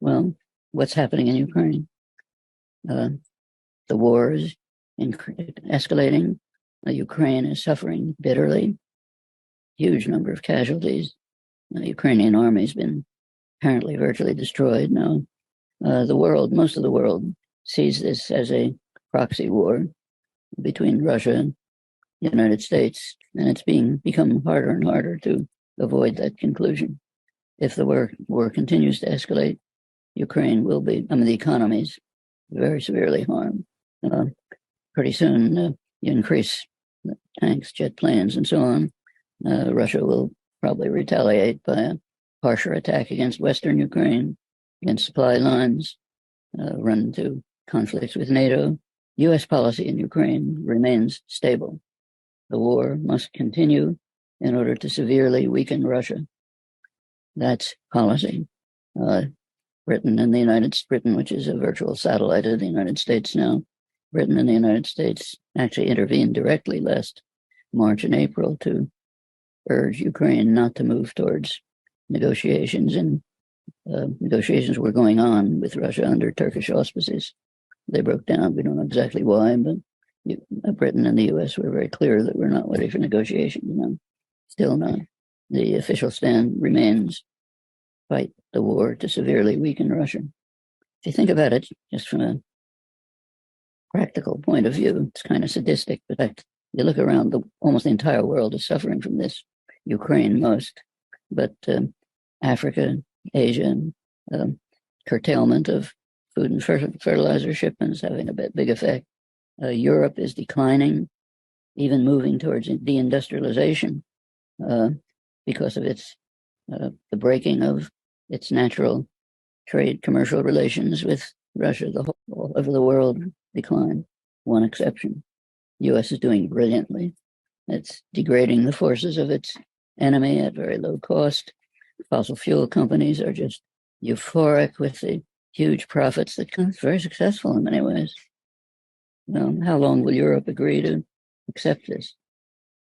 Well, what's happening in Ukraine? The war is escalating. Ukraine is suffering bitterly. Huge number of casualties. The Ukrainian army has been apparently virtually destroyed now. Most of the world sees this as a proxy war between Russia and the United States, and it's become harder and harder to avoid that conclusion. If the war continues to escalate, Ukraine will be, the economy's very severely harmed. Pretty soon, you increase tanks, jet planes, and so on. Russia will probably retaliate by a harsher attack against Western Ukraine, against supply lines, run into conflicts with NATO. U.S. policy in Ukraine remains stable. The war must continue in order to severely weaken Russia. That's policy. Britain, which is a virtual satellite of the United States now, Britain and the United States actually intervened directly last March and April to urge Ukraine not to move towards negotiations. And negotiations were going on with Russia under Turkish auspices. They broke down. We don't know exactly why, but Britain and the U.S. were very clear that we're not ready for negotiations. Still not. The official stand remains fight the war to severely weaken Russia. If you think about it, just from a practical point of view, it's kind of sadistic, but you look around, almost the entire world is suffering from this. Ukraine most, but Africa, Asia, curtailment of food and fertilizer shipments having a big effect. Europe is declining, even moving towards deindustrialization because of the breaking of its natural trade, commercial relations with Russia. All over the world decline, one exception. The U.S. is doing brilliantly. It's degrading the forces of its enemy at very low cost. Fossil fuel companies are just euphoric with the huge profits that come. It's very successful in many ways. How long will Europe agree to accept this?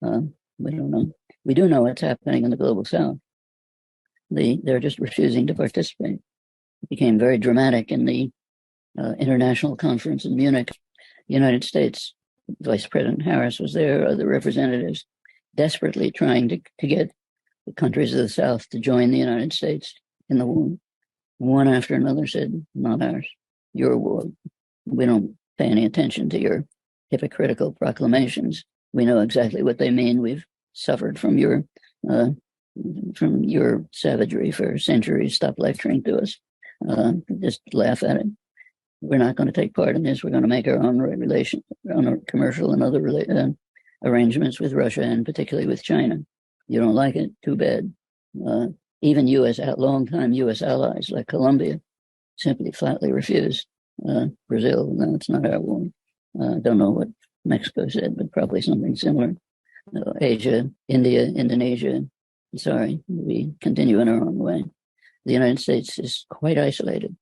We don't know. We do know what's happening in the global south. They're just refusing to participate. It became very dramatic in the international conference in Munich. The United States, Vice President Harris was there, other representatives, desperately trying to get the countries of the South to join the United States in the war. One after another said, not ours, your war. We don't pay any attention to your hypocritical proclamations. We know exactly what they mean. We've suffered from your savagery for centuries. Stop lecturing to us. Just laugh at it. We're not going to take part in this. We're going to make our own commercial and other arrangements with Russia, and particularly with China. You don't like it? Too bad. Even long-time U.S. allies like Colombia simply flatly refused. Brazil, no, it's not our war. Don't know what Mexico said, but probably something similar. Asia, India, Indonesia, sorry, we continue in our own way. The United States is quite isolated.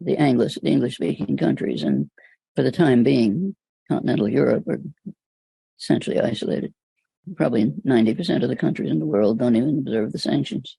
The English-speaking countries, and for the time being, continental Europe are essentially isolated. Probably 90% of the countries in the world don't even observe the sanctions.